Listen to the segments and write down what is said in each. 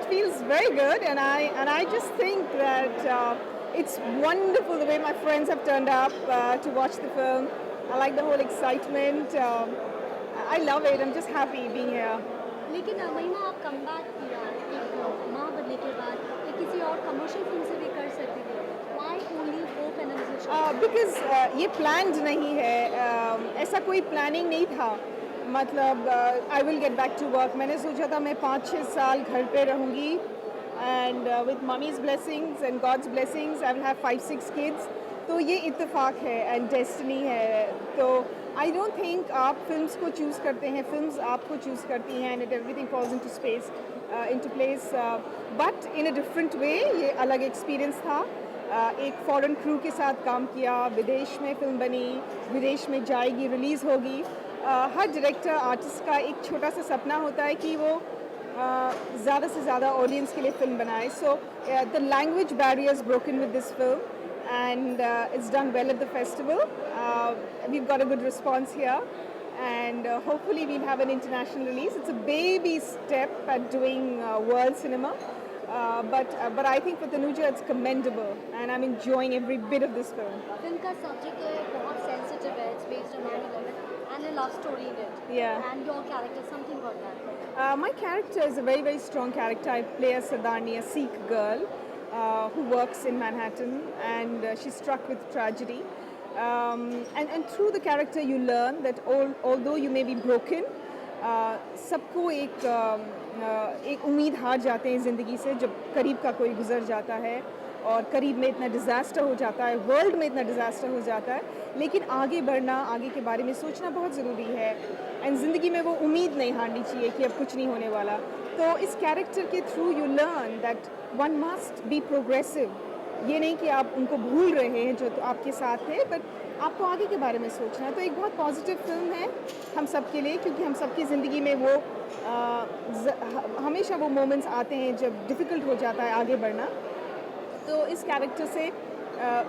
feels very good, and I just think that it's wonderful the way my friends have turned up to watch the film. I like the whole excitement. I love it. I'm just happy being here. लेकिन महिमा आप come back किया एक माँ बनने के बाद या किसी और कमर्शियल फिल्म से भी कर सकती थी why only hope and because ये प्लान्ड नहीं है, ऐसा कोई प्लानिंग नहीं था. मतलब I will get back to work. मैंने सोचा था मैं 5-6 साल घर पे रहूँगी and with mummy's blessings and God's blessings I will have 5-6 kids. तो ये इत्तेफाक है एंड डेस्टिनी है. तो आई डोंट थिंक आप फिल्म्स को चूज़ करते हैं, फिल्म्स आपको चूज़ करती हैं and everything falls into space into place. But in a different way ये अलग एक्सपीरियंस था. एक फॉरेन क्रू के साथ काम किया, विदेश में फिल्म बनी, विदेश में जाएगी, रिलीज़ होगी. हर डायरेक्टर आर्टिस्ट का एक छोटा सा सपना होता है कि वो ज़्यादा से ज़्यादा ऑडियंस के लिए फिल्म बनाए. So the language barriers broken with this film and it's done well at the festival. We've got a good response here, and hopefully we'll have an international release. It's a baby step at doing world cinema, but I think for Tanuja it's commendable, and I'm enjoying every bit of this film. Film का subject है बहुत sensitive है. It's based on 9/11 and a love story in it. Yeah. And your character, something about that. My character is a very, very strong character. I play a Sardani, a Sikh girl who works in Manhattan, and she's struck with tragedy. And through the character you learn that although you may be broken, सबको एक उम्मीद हार जाते हैं ज़िंदगी से जब करीब का कोई गुजर जाता है और करीब में इतना डिज़ास्टर हो जाता है, वर्ल्ड में इतना डिज़ास्टर हो जाता है. लेकिन आगे बढ़ना, आगे के बारे में सोचना बहुत ज़रूरी है एंड ज़िंदगी में वो उम्मीद नहीं हारनी चाहिए कि अब कुछ नहीं होने वाला. तो इस कैरेक्टर के through you learn that one must be progressive. ये नहीं कि आप उनको भूल रहे हैं जो तो आपके साथ है, बट आपको आगे के बारे में सोचना है. तो एक बहुत पॉजिटिव फिल्म है हम सब के लिए, क्योंकि हम सबकी ज़िंदगी में वो हमेशा वो मोमेंट्स आते हैं जब डिफ़िकल्ट हो जाता है आगे बढ़ना. तो इस कैरेक्टर से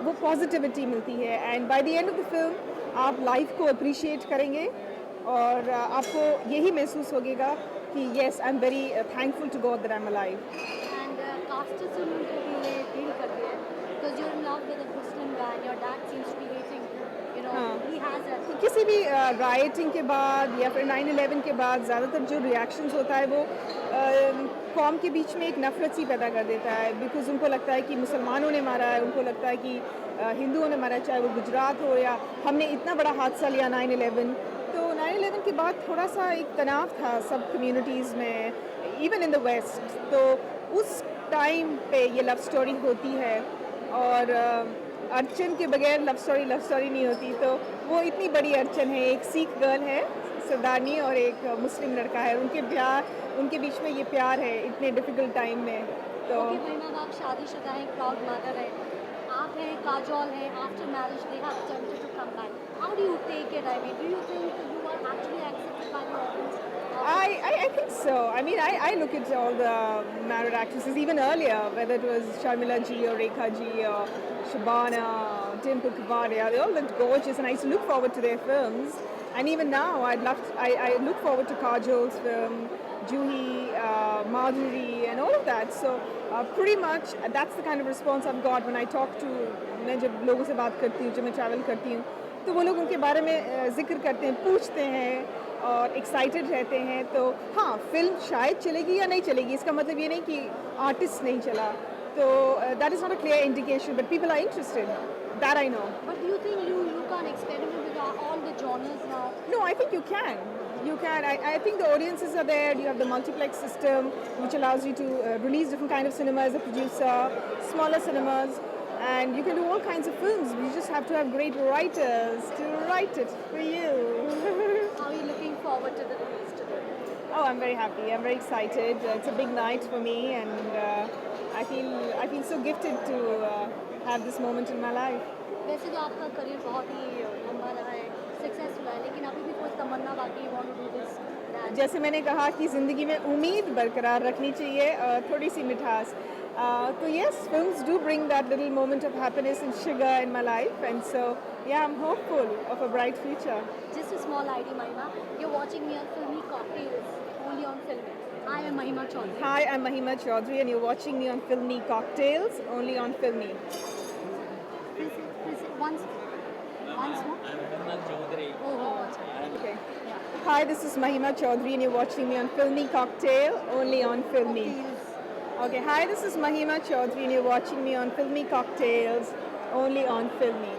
वो पॉजिटिविटी मिलती है and by the end of the film आप लाइफ को अप्रिशिएट करेंगे और आपको यही महसूस होगा कि yes I am very thankful to God that I am alive. And casteism को भी ये deal करती है because you're in love with a Muslim guy and your dad seems to be hating you know he has a किसी भी writing के बाद या फिर 9/11 के बाद ज़्यादातर जो रिएक्शंस होता है वो कौम के बीच में एक नफरत सी पैदा कर देता है. बिकॉज उनको लगता है कि मुसलमानों ने मारा है, उनको लगता है कि हिंदुओं ने मारा है, चाहे वो गुजरात हो या हमने इतना बड़ा हादसा लिया 9/11. तो 9/11 के बाद थोड़ा सा एक तनाव था सब कम्युनिटीज़ में, इवन इन द वेस्ट. तो उस टाइम पे ये लव स्टोरी होती है और अर्चन के बगैर लव स्टोरी नहीं होती. तो वो इतनी बड़ी अर्चन है, एक सिख गर्ल है सरदारनी और एक मुस्लिम लड़का है, उनके बीच में ये प्यार है इतने डिफ़िकल्ट टाइम में. तो महिमा आप शादीशुदा हैं, प्राउड मदर है, आप हैं, काजोल हैं, after marriage they have attempted to come back. How do you take it? I mean do you think you are actually accepted by the audience? I think so. I mean, I look at all the married actresses even earlier, whether it was Sharmila ji or Rekha ji or Shabana, Dimple Kapadia, they all looked gorgeous, and I used to look forward to their films. And even now, I look forward to Kajol's film, Juhi, Madhuri, and all of that. So pretty much that's the kind of response I've got when I talk to. मैं जब लोगों से बात करती हूँ, जब मैं travel करती हूँ, तो वो लोग उनके बारे में जिक्र करते हैं, पूछते हैं और एक्साइटेड रहते हैं. तो हाँ, फिल्म शायद चलेगी या नहीं चलेगी, इसका मतलब ये नहीं कि आर्टिस्ट नहीं चला. तो that is not a clear indication, but people are interested. That I know. But do you think you can experiment with all the genres now? No, I think you can. You can. I think the audiences are there. You have the multiplex system, which allows you to release different kind of cinema as a producer, smaller cinemas, and you can do all kinds of films. You just have to have great writers to write it for you. How are you looking forward to the release today? Oh, I'm very happy. I'm very excited. It's a big night for me, and I feel so gifted to have this moment in my life. वैसे तो आपका career बहुत ही लंबा रहा है, successful है, लेकिन अभी भी कुछ तमन्ना बाकी है, want to do this that. जैसे मैंने कहा कि ज़िंदगी में उम्मीद बरकरार रखनी चाहिए और थोड़ी सी मिठास. So yes, films do bring that little moment of happiness and sugar in my life, and so yeah, I'm hopeful of a bright future. Just a small idea, Mahima. You're watching me on Filmy Cocktails, only on Film. I am Mahima Chaudhary. Hi, I'm Mahima Chaudhary, and you're watching me on Filmy Cocktails, only on Filmy. Please, once more. I'm Mahima Chaudhary. Oh, अच्छा. Okay. Yeah. Hi, this is Mahima Chaudhary, and you're watching me on Filmy Cocktail, only on Filmy. Cocktails. Okay, hi, this is Mahima Chaudhary, and you're watching me on Filmy Cocktails, only on Filmy.